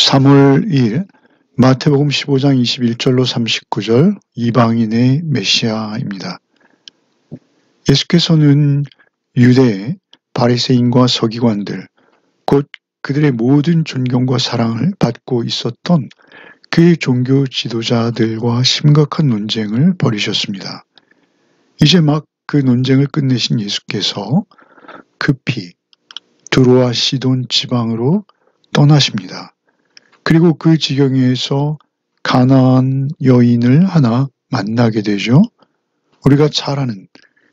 3월 2일 마태복음 15장 21절로 39절 이방인의 메시아입니다. 예수께서는 유대의 바리새인과 서기관들, 곧 그들의 모든 존경과 사랑을 받고 있었던 그 종교 지도자들과 심각한 논쟁을 벌이셨습니다. 이제 막 그 논쟁을 끝내신 예수께서 급히 두로와 시돈 지방으로 떠나십니다. 그리고 그 지경에서 가나안 여인을 하나 만나게 되죠. 우리가 잘 아는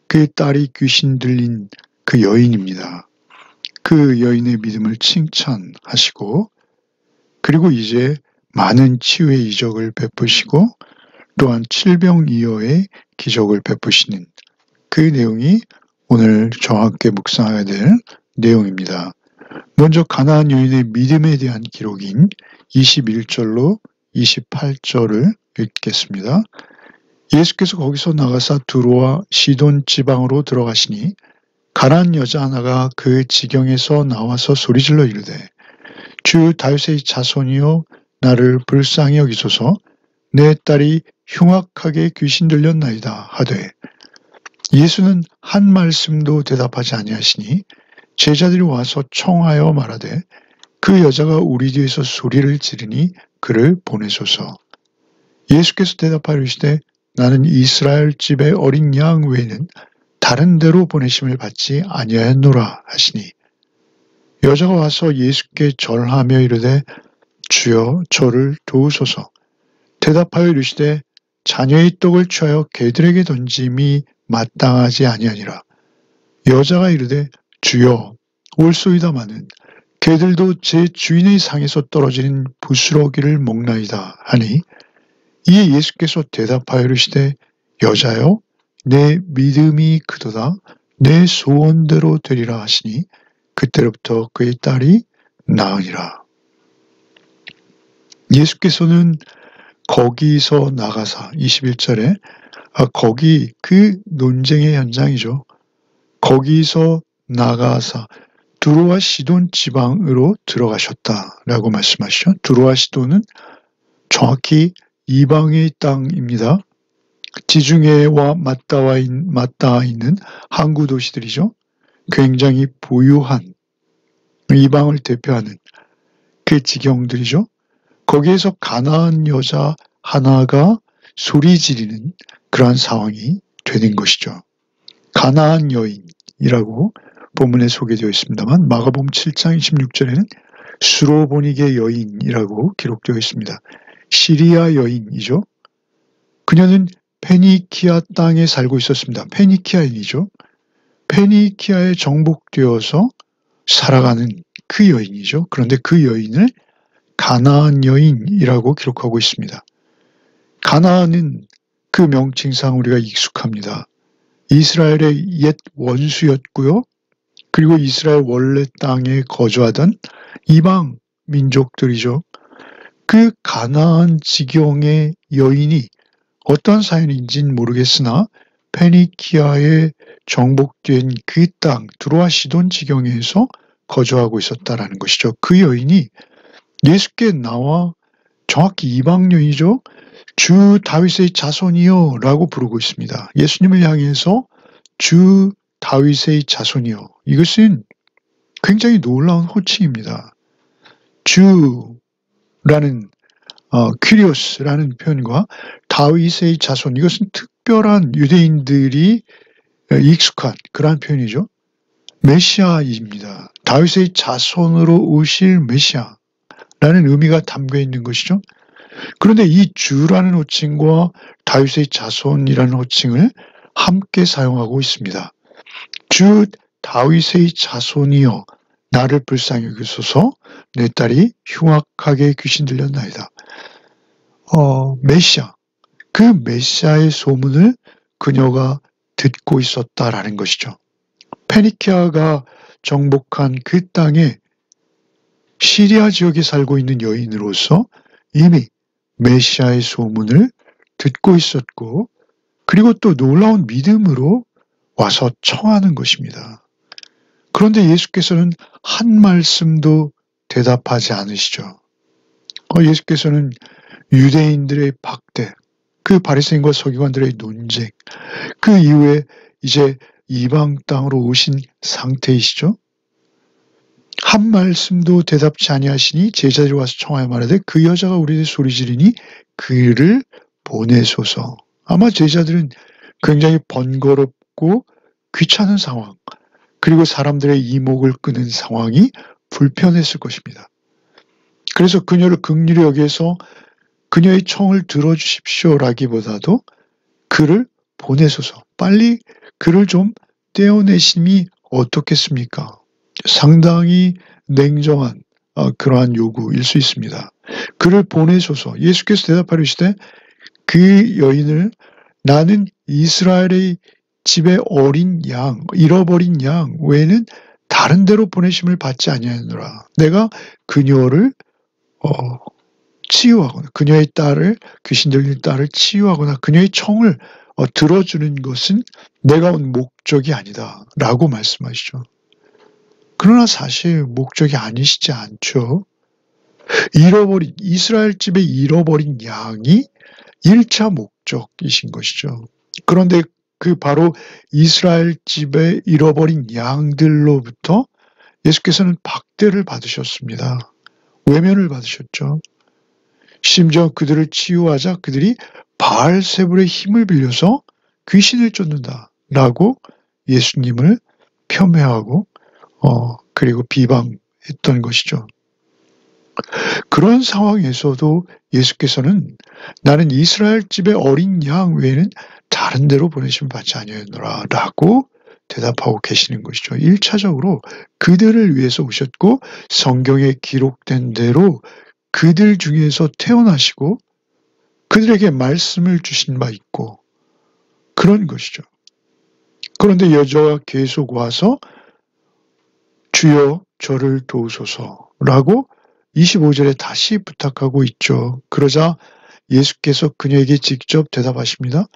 그 딸이 귀신 들린 그 여인입니다. 그 여인의 믿음을 칭찬하시고 그리고 이제 많은 치유의 이적을 베푸시고 또한 칠병이어의 기적을 베푸시는 그 내용이 오늘 저와 함께 묵상해야 될 내용입니다. 먼저 가나안 여인의 믿음에 대한 기록인 21절로 28절을 읽겠습니다. 예수께서 거기서 나가사 두로와 시돈 지방으로 들어가시니 가나안 여자 하나가 그 지경에서 나와서 소리질러 이르되 주 다윗의 자손이여 나를 불쌍히 여기소서 내 딸이 흉악하게 귀신 들렸나이다 하되 예수는 한 말씀도 대답하지 아니하시니 제자들이 와서 청하여 말하되 그 여자가 우리 뒤에서 소리를 지르니 그를 보내소서. 예수께서 대답하여 이르시되 나는 이스라엘 집의 어린 양 외에는 다른 데로 보내심을 받지 아니하였노라 하시니 여자가 와서 예수께 절하며 이르되 주여 저를 도우소서. 대답하여 이르시되 자녀의 떡을 취하여 개들에게 던짐이 마땅하지 아니하니라. 여자가 이르되 주여 올소이다마는 개들도 제 주인의 상에서 떨어지는 부스러기를 먹나이다 하니 이에 예수께서 대답하여 이르시되 여자여 내 믿음이 크도다 내 소원대로 되리라 하시니 그때로부터 그의 딸이 나으니라. 예수께서는 거기서 나가사 21절에 거기 그 논쟁의 현장이죠. 거기서 나가사 두로와 시돈 지방으로 들어가셨다라고 말씀하시죠. 두로와 시돈은 정확히 이방의 땅입니다. 지중해와 맞닿아 있는 항구 도시들이죠. 굉장히 부유한 이방을 대표하는 그 지경들이죠. 거기에서 가나안 여자 하나가 소리 지르는 그러한 상황이 되는 것이죠. 가나안 여인이라고 본문에 소개되어 있습니다만 마가복음 7장 26절에는 수로보니게 여인이라고 기록되어 있습니다. 시리아 여인이죠. 그녀는 페니키아 땅에 살고 있었습니다. 페니키아인이죠. 페니키아에 정복되어서 살아가는 그 여인이죠. 그런데 그 여인을 가나안 여인이라고 기록하고 있습니다. 가나안은 그 명칭상 우리가 익숙합니다. 이스라엘의 옛 원수였고요. 그리고 이스라엘 원래 땅에 거주하던 이방 민족들이죠. 그 가나안 지경의 여인이 어떤 사연인지는 모르겠으나 페니키아에 정복된 그 땅 두로와 시돈 지경에서 거주하고 있었다라는 것이죠. 그 여인이 예수께 나와 정확히 이방 여인이죠. 주 다윗의 자손이여 라고 부르고 있습니다. 예수님을 향해서 주 다윗의 자손이여. 이것은 굉장히 놀라운 호칭입니다. 주라는 퀴리오스라는 표현과 다윗의 자손, 이것은 특별한 유대인들이 익숙한 그러한 표현이죠. 메시아입니다. 다윗의 자손으로 오실 메시아라는 의미가 담겨 있는 것이죠. 그런데 이 주라는 호칭과 다윗의 자손이라는 호칭을 함께 사용하고 있습니다. 주 다윗의 자손이여 나를 불쌍히 여기소서 내 딸이 흉악하게 귀신 들렸나이다. 메시아, 그 메시아의 소문을 그녀가 듣고 있었다라는 것이죠. 페니키아가 정복한 그 땅에 시리아 지역에 살고 있는 여인으로서 이미 메시아의 소문을 듣고 있었고 그리고 또 놀라운 믿음으로 와서 청하는 것입니다. 그런데 예수께서는 한 말씀도 대답하지 않으시죠. 예수께서는 유대인들의 박대, 그 바리새인과 서기관들의 논쟁, 그 이후에 이제 이방 땅으로 오신 상태이시죠. 한 말씀도 대답치 아니하시니 제자들이 와서 청하여 말하되 그 여자가 우리에게 소리 지르니 그를 보내소서. 아마 제자들은 굉장히 번거롭고 귀찮은 상황, 그리고 사람들의 이목을 끄는 상황이 불편했을 것입니다. 그래서 그녀를 긍휼히 여기서 그녀의 청을 들어주십시오라기보다도 그를 보내소서, 빨리 그를 좀 떼어내심이 어떻겠습니까? 상당히 냉정한 그러한 요구일 수 있습니다. 그를 보내소서. 예수께서 대답하시되 그 여인을 나는 이스라엘의 집에 어린 양, 잃어버린 양 외에는 다른 데로 보내심을 받지 아니하노라. 내가 그녀를 치유하거나 그녀의 딸을, 귀신 들린 딸을 치유하거나 그녀의 청을 들어주는 것은 내가 온 목적이 아니다 라고 말씀하시죠. 그러나 사실 목적이 아니시지 않죠. 이스라엘 집에 잃어버린 양이 1차 목적이신 것이죠. 그런데 그 바로 이스라엘 집에 잃어버린 양들로부터 예수께서는 박대를 받으셨습니다. 외면을 받으셨죠. 심지어 그들을 치유하자 그들이 바알세불의 힘을 빌려서 귀신을 쫓는다라고 예수님을 폄훼하고 그리고 비방했던 것이죠. 그런 상황에서도 예수께서는 나는 이스라엘 집의 어린 양 외에는 다른 데로 보내심을 받지 아니하노라 라고 대답하고 계시는 것이죠. 1차적으로 그들을 위해서 오셨고 성경에 기록된 대로 그들 중에서 태어나시고 그들에게 말씀을 주신 바 있고 그런 것이죠. 그런데 여자가 계속 와서 주여 저를 도우소서라고 25절에 다시 부탁하고 있죠. 그러자 예수께서 그녀에게 직접 대답하십니다.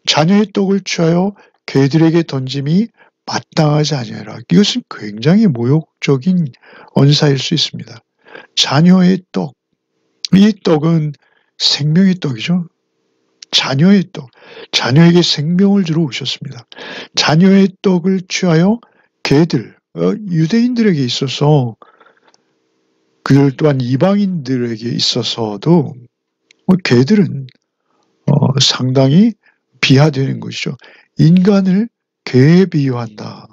자녀의 떡을 취하여 개들에게 던짐이 마땅하지 아니하라. 이것은 굉장히 모욕적인 언사일 수 있습니다. 자녀의 떡, 이 떡은 생명의 떡이죠. 자녀의 떡, 자녀에게 생명을 주러 오셨습니다. 자녀의 떡을 취하여 개들, 유대인들에게 있어서 그들 또한 이방인들에게 있어서도 개들은 상당히 비하되는 것이죠. 인간을 개에 비유한다.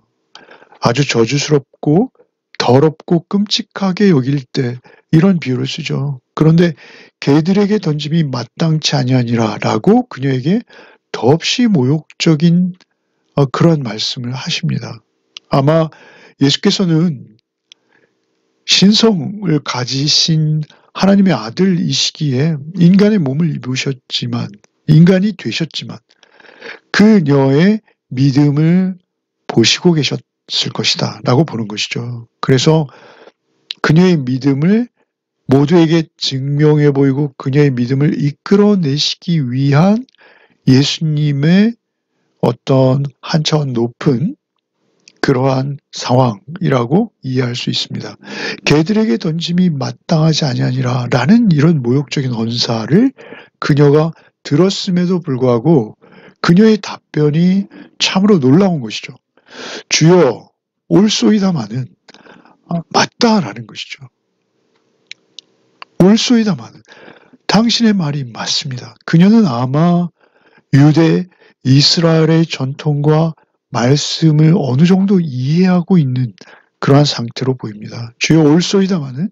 아주 저주스럽고 더럽고 끔찍하게 여길 때 이런 비유를 쓰죠. 그런데 개들에게 던짐이 마땅치 아니하니라 라고 그녀에게 더없이 모욕적인 그런 말씀을 하십니다. 아마 예수께서는 신성을 가지신 하나님의 아들이시기에 인간의 몸을 입으셨지만, 인간이 되셨지만 그녀의 믿음을 보시고 계셨을 것이다 라고 보는 것이죠. 그래서 그녀의 믿음을 모두에게 증명해 보이고 그녀의 믿음을 이끌어내시기 위한 예수님의 어떤 한 차원 높은 그러한 상황이라고 이해할 수 있습니다. 개들에게 던짐이 마땅하지 아니하니라 라는 이런 모욕적인 언사를 그녀가 들었음에도 불구하고 그녀의 답변이 참으로 놀라운 것이죠. 주여 올소이다마는 맞다라는 것이죠. 올소이다마는 당신의 말이 맞습니다. 그녀는 아마 유대 이스라엘의 전통과 말씀을 어느 정도 이해하고 있는 그러한 상태로 보입니다. 주여 올소이다마는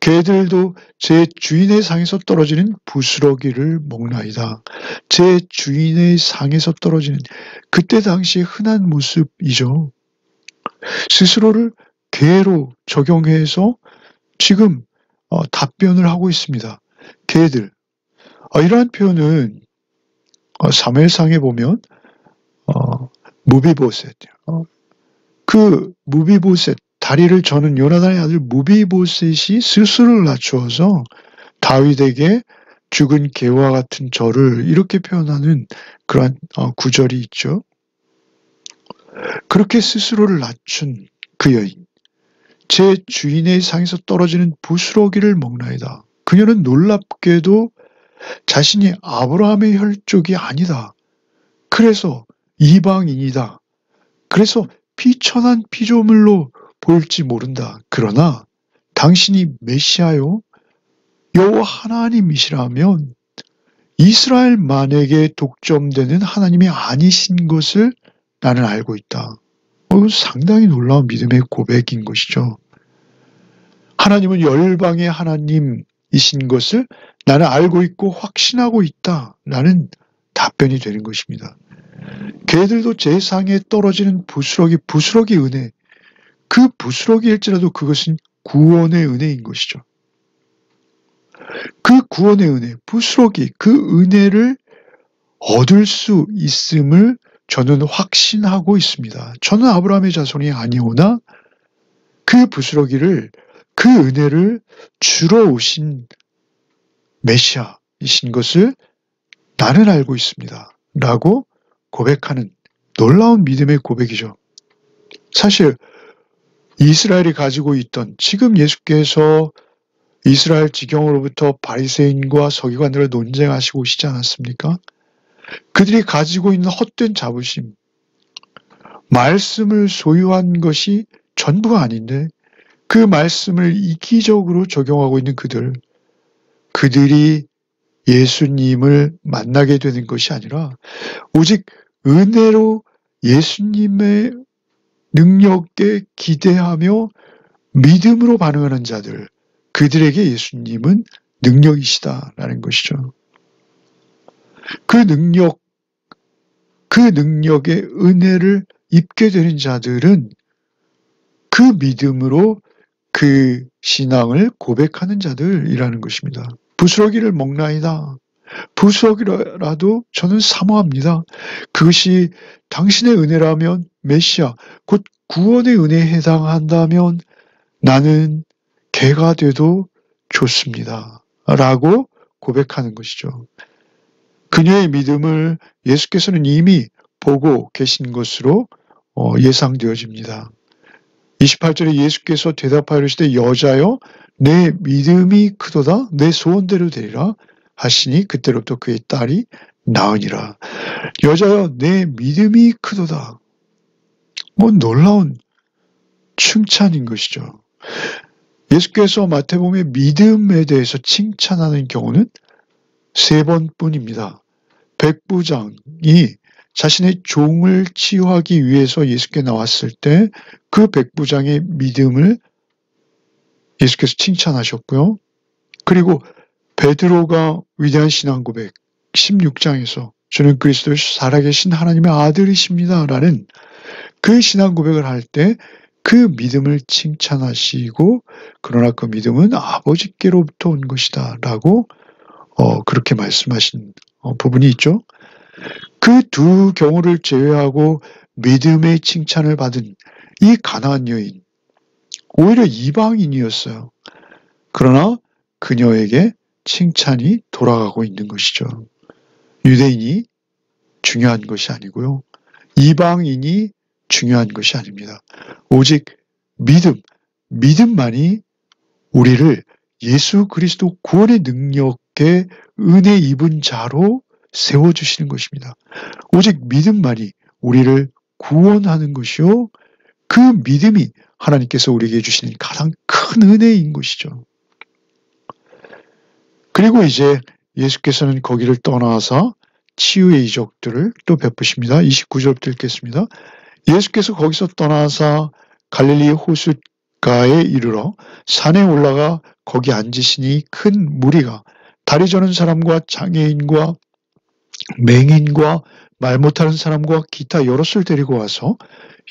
개들도 제 주인의 상에서 떨어지는 부스러기를 먹나이다. 제 주인의 상에서 떨어지는 그때 당시 흔한 모습이죠. 스스로를 개로 적용해서 지금 답변을 하고 있습니다. 개들. 이러한 표현은 사무엘상에 보면 무비보셋, 그 무비보셋, 다리를 저는 요나단의 아들 무비보셋이 스스로를 낮추어서 다윗에게 죽은 개와 같은 저를 이렇게 표현하는 그런 구절이 있죠. 그렇게 스스로를 낮춘 그 여인, 제 주인의 상에서 떨어지는 부스러기를 먹나이다. 그녀는 놀랍게도 자신이 아브라함의 혈족이 아니다. 그래서 이방인이다. 그래서 피천한 피조물로 보일지 모른다. 그러나 당신이 메시아요 여호와 하나님이시라면 이스라엘만에게 독점되는 하나님이 아니신 것을 나는 알고 있다. 상당히 놀라운 믿음의 고백인 것이죠. 하나님은 열방의 하나님이신 것을 나는 알고 있고 확신하고 있다라는 답변이 되는 것입니다. 걔들도 제상에 떨어지는 부스러기 은혜, 그 부스러기일지라도 그것은 구원의 은혜인 것이죠. 그 구원의 은혜, 부스러기, 그 은혜를 얻을 수 있음을 저는 확신하고 있습니다. 저는 아브라함의 자손이 아니오나 그 부스러기를, 그 은혜를 주러 오신 메시아이신 것을 나는 알고 있습니다. 라고 고백하는 놀라운 믿음의 고백이죠. 사실 이스라엘이 가지고 있던, 지금 예수께서 이스라엘 지경으로부터 바리새인과 서기관들을 논쟁하시고 오시지 않았습니까? 그들이 가지고 있는 헛된 자부심, 말씀을 소유한 것이 전부가 아닌데 그 말씀을 이기적으로 적용하고 있는 그들이 예수님을 만나게 되는 것이 아니라 오직 은혜로 예수님의 능력에 기대하며 믿음으로 반응하는 자들, 그들에게 예수님은 능력이시다라는 것이죠. 그 능력의 은혜를 입게 되는 자들은 그 믿음으로 그 신앙을 고백하는 자들이라는 것입니다. 부스러기를 먹나이다. 부스러기라도 저는 사모합니다. 그것이 당신의 은혜라면, 메시아, 곧 구원의 은혜에 해당한다면 나는 개가 돼도 좋습니다. 라고 고백하는 것이죠. 그녀의 믿음을 예수께서는 이미 보고 계신 것으로 예상되어집니다. 28절에 예수께서 대답하여 이르시되 여자여 내 믿음이 크도다 내 소원대로 되리라 하시니 그때로부터 그의 딸이 나으니라. 여자여 내 믿음이 크도다. 놀라운 칭찬인 것이죠. 예수께서 마태복음의 믿음에 대해서 칭찬하는 경우는 3번뿐입니다. 백부장이 자신의 종을 치유하기 위해서 예수께 나왔을 때 그 백부장의 믿음을 예수께서 칭찬하셨고요. 그리고 베드로가 위대한 신앙 고백 16장에서 주는 그리스도 살아계신 하나님의 아들이십니다 라는 그 신앙 고백을 할 때 그 믿음을 칭찬하시고 그러나 그 믿음은 아버지께로부터 온 것이다 라고 그렇게 말씀하신 부분이 있죠. 그 두 경우를 제외하고 믿음의 칭찬을 받은 이 가나안 여인, 오히려 이방인이었어요. 그러나 그녀에게 칭찬이 돌아가고 있는 것이죠. 유대인이 중요한 것이 아니고요. 이방인이 중요한 것이 아닙니다. 오직 믿음만이 우리를 예수 그리스도 구원의 능력에 은혜 입은 자로 세워주시는 것입니다. 오직 믿음만이 우리를 구원하는 것이요. 그 믿음이 하나님께서 우리에게 주시는 가장 큰 은혜인 것이죠. 그리고 이제 예수께서는 거기를 떠나서 치유의 이적들을 또 베푸십니다. 29절부터 읽겠습니다. 예수께서 거기서 떠나서 갈릴리 호숫가에 이르러 산에 올라가 거기 앉으시니 큰 무리가 다리 저는 사람과 장애인과 맹인과 말 못하는 사람과 기타 여럿을 데리고 와서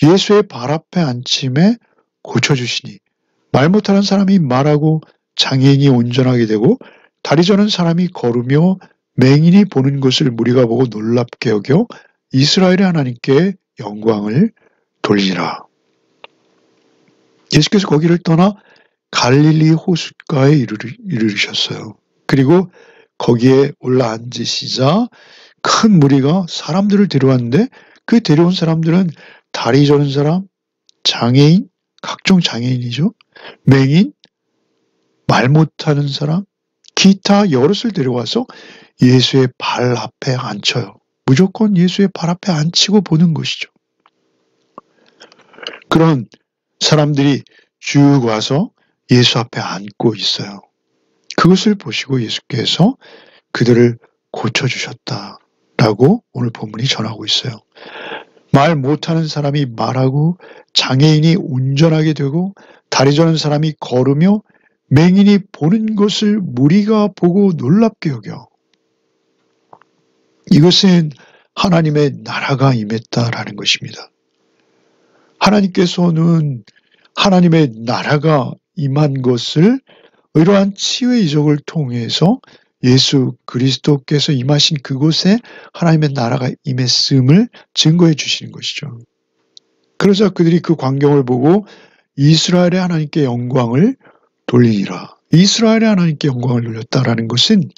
예수의 발 앞에 앉힘에 고쳐주시니 말 못하는 사람이 말하고 장애인이 온전하게 되고 다리 저는 사람이 걸으며 맹인이 보는 것을 무리가 보고 놀랍게 여겨 이스라엘의 하나님께 영광을 돌리라. 예수께서 거기를 떠나 갈릴리 호숫가에 이르르셨어요. 그리고 거기에 올라 앉으시자 큰 무리가 사람들을 데려왔는데 그 데려온 사람들은 다리 저는 사람, 장애인, 각종 장애인이죠. 맹인, 말 못하는 사람, 기타 여럿을 데려와서 예수의 발 앞에 앉혀요. 무조건 예수의 발 앞에 앉히고 보는 것이죠. 그런 사람들이 쭉 와서 예수 앞에 앉고 있어요. 그것을 보시고 예수께서 그들을 고쳐주셨다라고 오늘 본문이 전하고 있어요. 말 못하는 사람이 말하고 장애인이 운전하게 되고 다리 저는 사람이 걸으며 맹인이 보는 것을 무리가 보고 놀랍게 여겨. 이것은 하나님의 나라가 임했다라는 것입니다. 하나님께서는 하나님의 나라가 임한 것을 이러한 치유의 이적을 통해서 예수 그리스도께서 임하신 그곳에 하나님의 나라가 임했음을 증거해 주시는 것이죠. 그러자 그들이 그 광경을 보고 이스라엘의 하나님께 영광을 돌리니라. 이스라엘의 하나님께 영광을 돌렸다라는 것은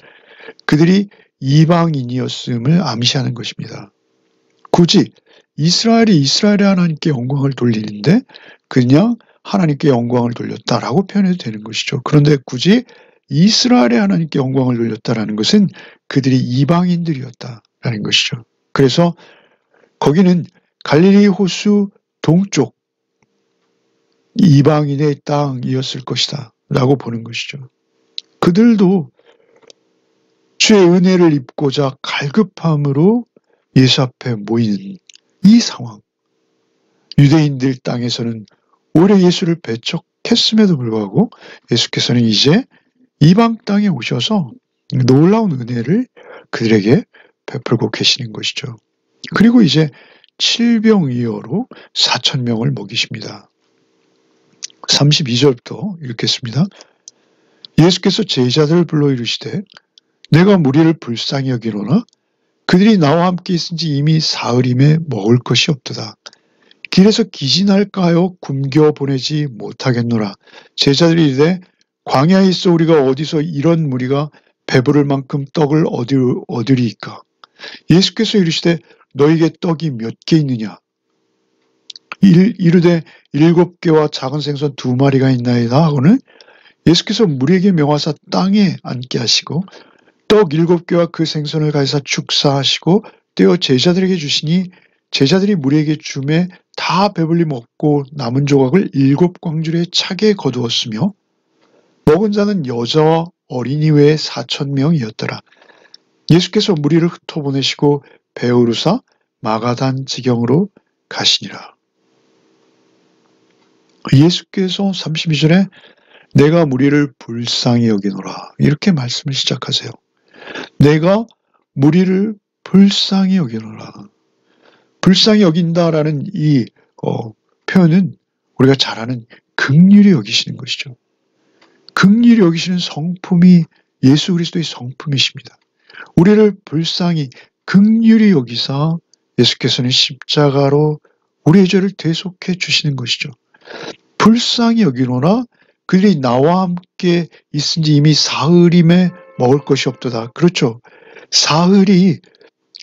그들이 이방인이었음을 암시하는 것입니다. 굳이 이스라엘의 하나님께 영광을 돌리는데 그냥 하나님께 영광을 돌렸다라고 표현해도 되는 것이죠. 그런데 굳이 이스라엘의 하나님께 영광을 돌렸다라는 것은 그들이 이방인들이었다라는 것이죠. 그래서 거기는 갈릴리 호수 동쪽 이방인의 땅이었을 것이다 라고 보는 것이죠. 그들도 주의 은혜를 입고자 갈급함으로 예수 앞에 모이는 이 상황. 유대인들 땅에서는 오래 예수를 배척했음에도 불구하고 예수께서는 이제 이방 땅에 오셔서 놀라운 은혜를 그들에게 베풀고 계시는 것이죠. 그리고 이제 칠병이어로 4,000명을 먹이십니다. 32절부터 읽겠습니다. 예수께서 제자들을 불러 이르시되 내가 무리를 불쌍히 여기노나 그들이 나와 함께 있은지 이미 사흘임에 먹을 것이 없도다. 길에서 기진할까 하여 굶겨 보내지 못하겠노라. 제자들이 이르되 광야에 있어 우리가 어디서 이런 무리가 배부를 만큼 떡을 얻으리이까. 예수께서 이르시되 너에게 떡이 몇 개 있느냐. 이르되 7개와 작은 생선 2마리가 있나이다 하고는 예수께서 무리에게 명하사 땅에 앉게 하시고 떡 7개와 그 생선을 가지사 축사하시고 떼어 제자들에게 주시니 제자들이 무리에게 주매 다 배불리 먹고 남은 조각을 7광줄에 차게 거두었으며 먹은 자는 여자와 어린이 외에 4,000명이었더라. 예수께서 무리를 흩어보내시고 배오르사 마가단 지경으로 가시니라. 예수께서 32절에 내가 무리를 불쌍히 여기노라 이렇게 말씀을 시작하세요. 내가 무리를 불쌍히 여기노라. 불쌍히 여긴다라는 이 표현은 우리가 잘 아는 긍휼히 여기시는 것이죠. 긍휼히 여기시는 성품이 예수 그리스도의 성품이십니다. 우리를 불쌍히 긍휼히 여기사 예수께서는 십자가로 우리의 죄를 대속해 주시는 것이죠. 불쌍히 여기노나 그들이 나와 함께 있은지 이미 사흘임에 먹을 것이 없도다. 그렇죠. 사흘이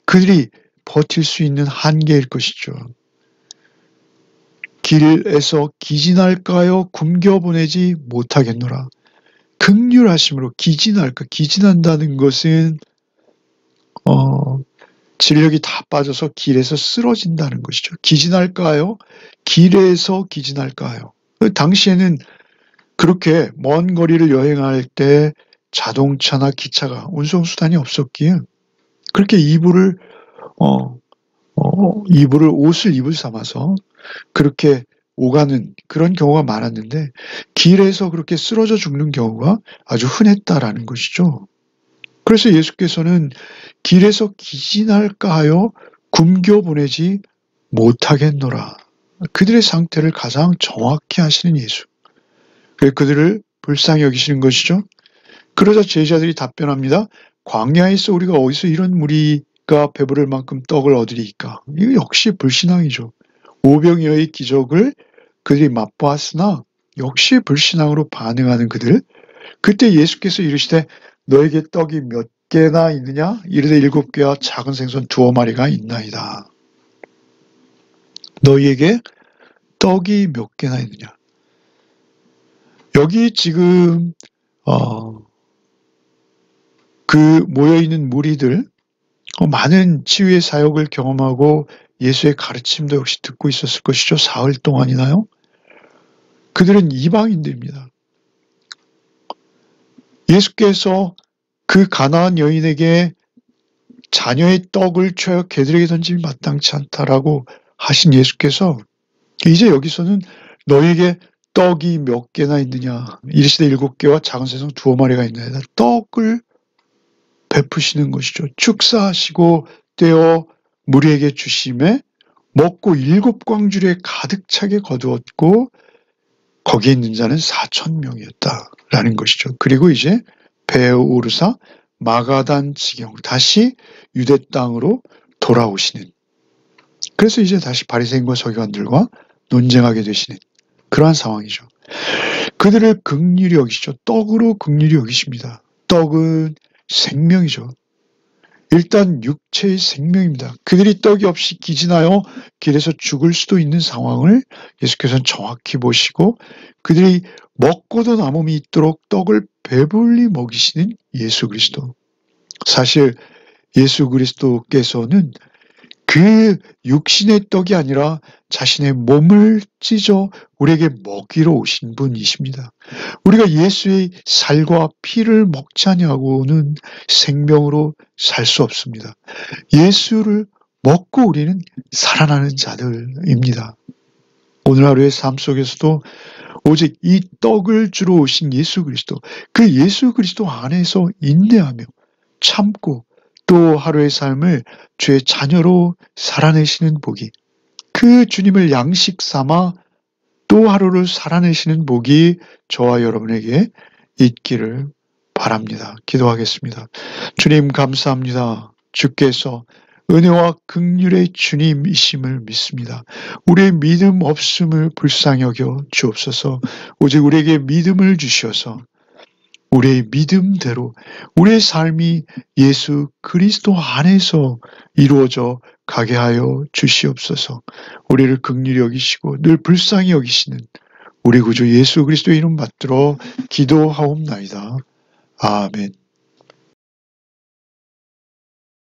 그들이 버틸 수 있는 한계일 것이죠. 길에서 기진할까요? 굶겨보내지 못하겠노라. 긍휼하심으로 기진한다는 것은 진력이 다 빠져서 길에서 쓰러진다는 것이죠. 기진할까요? 길에서 기진할까요? 당시에는 그렇게 먼 거리를 여행할 때 자동차나 기차가 운송수단이 없었기에 그렇게 옷을 입을 삼아서 그렇게 오가는 그런 경우가 많았는데 길에서 그렇게 쓰러져 죽는 경우가 아주 흔했다라는 것이죠. 그래서 예수께서는 길에서 기진할까 하여 굶겨보내지 못하겠노라. 그들의 상태를 가장 정확히 하시는 예수. 그래서 그들을 불쌍히 여기시는 것이죠. 그러자 제자들이 답변합니다. 광야에 있어 우리가 어디서 이런 무리가 배부를 만큼 떡을 얻으리이까. 이거 역시 불신앙이죠. 오병이어의 기적을 그들이 맛보았으나 역시 불신앙으로 반응하는 그들. 그때 예수께서 이르시되 너에게 떡이 몇 개나 있느냐? 이르되 7개와 작은 생선 2마리가 있나이다. 너희에게 떡이 몇 개나 있느냐? 여기 지금 모여있는 무리들, 많은 치유의 사역을 경험하고 예수의 가르침도 역시 듣고 있었을 것이죠. 사흘 동안이나요? 그들은 이방인들입니다. 예수께서 그 가나안 여인에게 자녀의 떡을 쳐여 개들에게 던짐이 마땅치 않다라고 하신 예수께서 이제 여기서는 너에게 떡이 몇 개나 있느냐, 이르시되 7개와 작은 새송 2마리가 있느냐, 떡을 베푸시는 것이죠. 축사하시고 떼어 무리에게 주심에 먹고 7광주리에 가득 차게 거두었고 거기에 있는 자는 4,000명이었다라는 것이죠. 그리고 이제 배에 오르사 마가단 지경으로 다시 유대 땅으로 돌아오시는, 그래서 이제 다시 바리새인과 서기관들과 논쟁하게 되시는 그러한 상황이죠. 그들을 긍휼히 여기시죠. 떡으로 긍휼히 여기십니다. 떡은 생명이죠. 일단 육체의 생명입니다. 그들이 떡이 없이 기진하여 길에서 죽을 수도 있는 상황을 예수께서는 정확히 보시고 그들이 먹고도 남음이 있도록 떡을 배불리 먹이시는 예수 그리스도. 사실 예수 그리스도께서는 그 육신의 떡이 아니라 자신의 몸을 찢어 우리에게 먹이러 오신 분이십니다. 우리가 예수의 살과 피를 먹지 아니하고는 생명으로 살 수 없습니다. 예수를 먹고 우리는 살아나는 자들입니다. 오늘 하루의 삶 속에서도 오직 이 떡을 주러 오신 예수 그리스도, 그 예수 그리스도 안에서 인내하며 참고 또 하루의 삶을 주의 자녀로 살아내시는 복이, 그 주님을 양식 삼아 또 하루를 살아내시는 복이 저와 여러분에게 있기를 바랍니다. 기도하겠습니다. 주님 감사합니다. 주께서 은혜와 긍휼의 주님이심을 믿습니다. 우리의 믿음 없음을 불쌍히 여겨 주옵소서. 오직 우리에게 믿음을 주셔서 우리의 믿음대로 우리의 삶이 예수 그리스도 안에서 이루어져 가게 하여 주시옵소서. 우리를 긍휼히 여기시고 늘 불쌍히 여기시는 우리 구주 예수 그리스도의 이름 받들어 기도하옵나이다. 아멘.